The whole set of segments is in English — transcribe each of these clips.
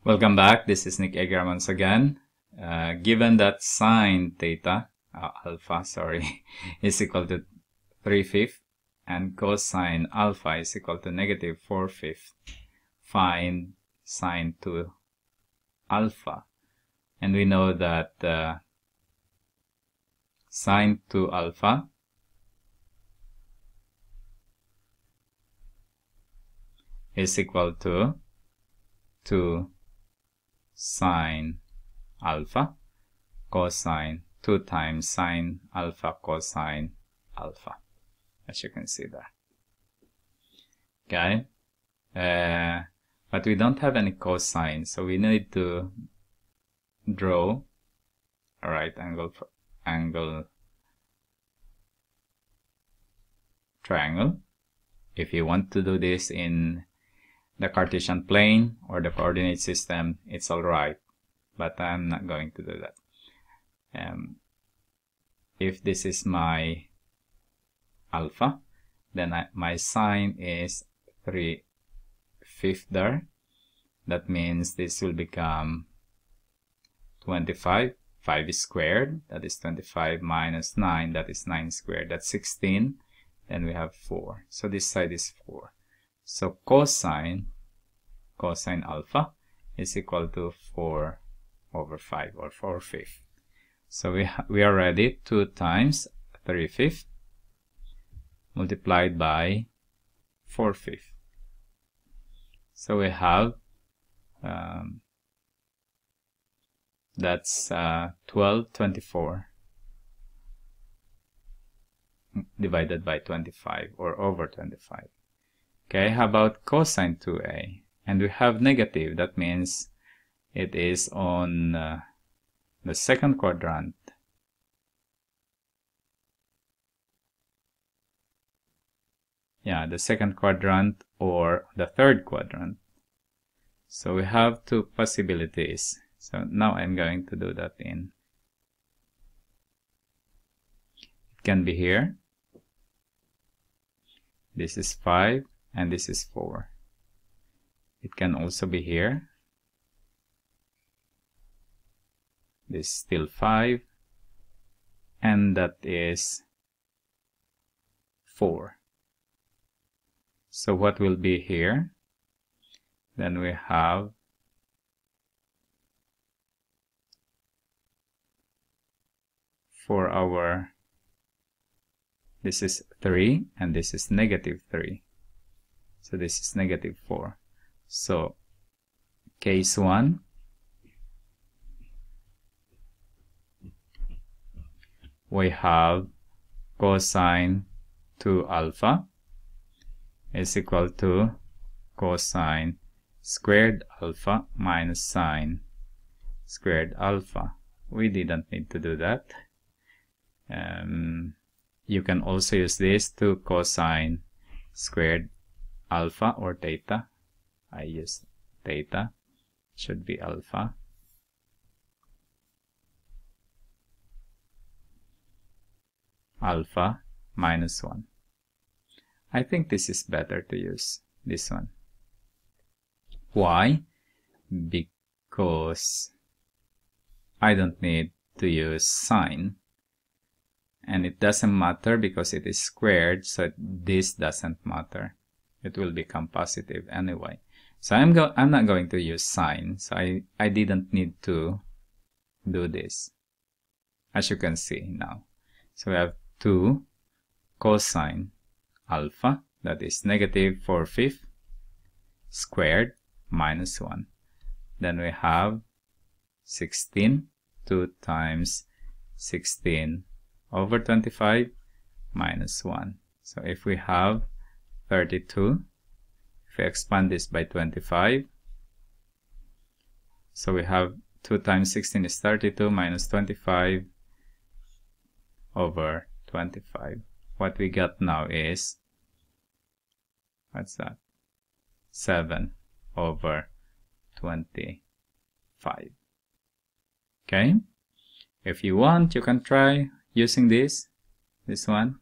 Welcome back. This is Nick Eger once again. Given that sine theta, alpha, is equal to 3/5 and cosine alpha is equal to negative 4/5, find sine 2 alpha. And we know that sine 2 alpha is equal to 2 sine alpha cosine 2 times sine alpha cosine alpha, as you can see there. Okay, but we don't have any cosine, so we need to draw a right angle triangle. If you want to do this in the Cartesian plane or the coordinate system, it's alright, but I'm not going to do that. If this is my alpha, then my sine is 3/5 there. That means this will become 25. 5 is squared, that is 25, minus 9, that is 9 squared, that's 16. Then we have 4. So this side is 4. So cosine alpha is equal to 4/5 or 4/5. So we are ready. 2 times 3/5 multiplied by 4/5. So we have that's 12/24 divided by 25 or over 25. Okay, how about cosine 2a? And we have negative, that means it is on the second quadrant. Yeah, the second quadrant or the third quadrant. So we have two possibilities. So now I'm going to do that in. It can be here. This is 5 and this is 4. It can also be here. This is still 5 and that is 4. So what will be here? Then we have for our, this is 3 and this is negative 3. So this is negative 4. So case 1, we have cosine 2 alpha is equal to cosine squared alpha minus sine squared alpha. We didn't need to do that. You can also use this to cosine squared alpha or theta. I use theta, should be alpha. Alpha minus 1. I think this is better to use this one. Why? Because I don't need to use sine. And it doesn't matter because it is squared, so this doesn't matter. It will become positive anyway. So I'm not going to use sine, so I didn't need to do this, as you can see now. So we have 2 cosine alpha, that is negative 4/5 squared minus 1. Then we have 16, 2 times 16 over 25 minus 1. So if we have 32, if we expand this by 25, so we have 2 times 16 is 32 minus 25 over 25. What we got now is, what's that? 7 over 25. Okay? If you want, you can try using this one.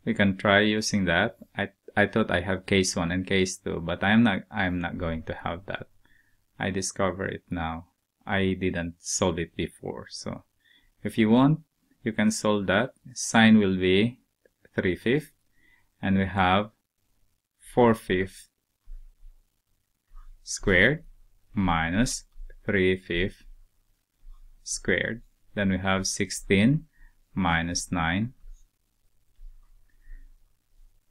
We can try using that. I thought I have case 1 and case 2, but I'm not going to have that. I discover it now. I didn't solve it before. So if you want, you can solve that. Sine will be 3/5, and we have 4/5 squared minus 3/5 squared. Then we have 16 minus 9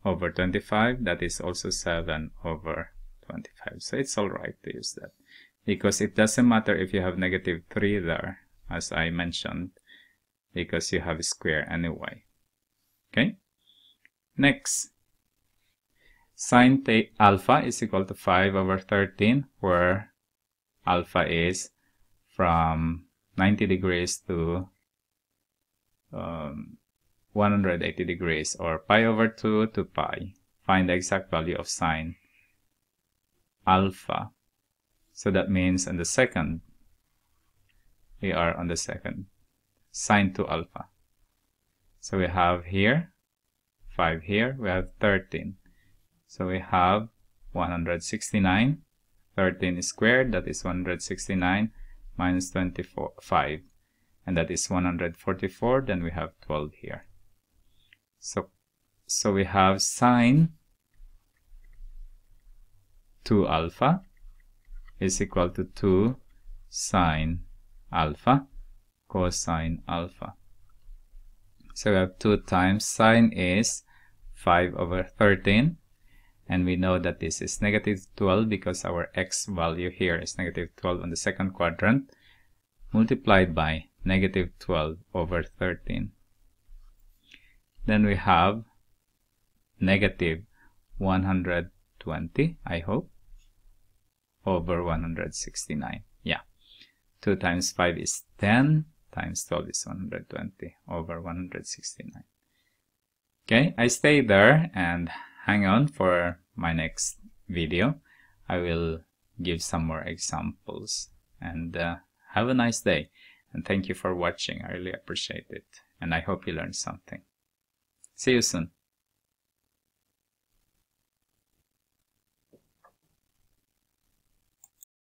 over 25. That is also 7 over 25. So it's alright to use that, because it doesn't matter if you have -3 there, as I mentioned, because you have a square anyway. Okay? Next, sine alpha is equal to 5 over 13, where alpha is from 90 degrees to 180 degrees, or pi over 2 to pi. Find the exact value of sine alpha. So that means on the second, we are on the second, sine 2 alpha. So we have here 5, here we have 13. So we have 169. 13 is squared, that is 169 minus 5, and that is 144. Then we have 12 here. So we have sine 2 alpha is equal to 2 sine alpha cosine alpha. So we have 2 times sine is 5 over 13, and we know that this is -12 because our x value here is -12 on the second quadrant, multiplied by -12 over 13. Then we have -120, I hope, over 169. Yeah, 2 times 5 is 10, times 12 is 120 over 169. Okay, I stay there and hang on for my next video. I will give some more examples, and have a nice day, and thank you for watching. I really appreciate it, and I hope you learned something. See you soon.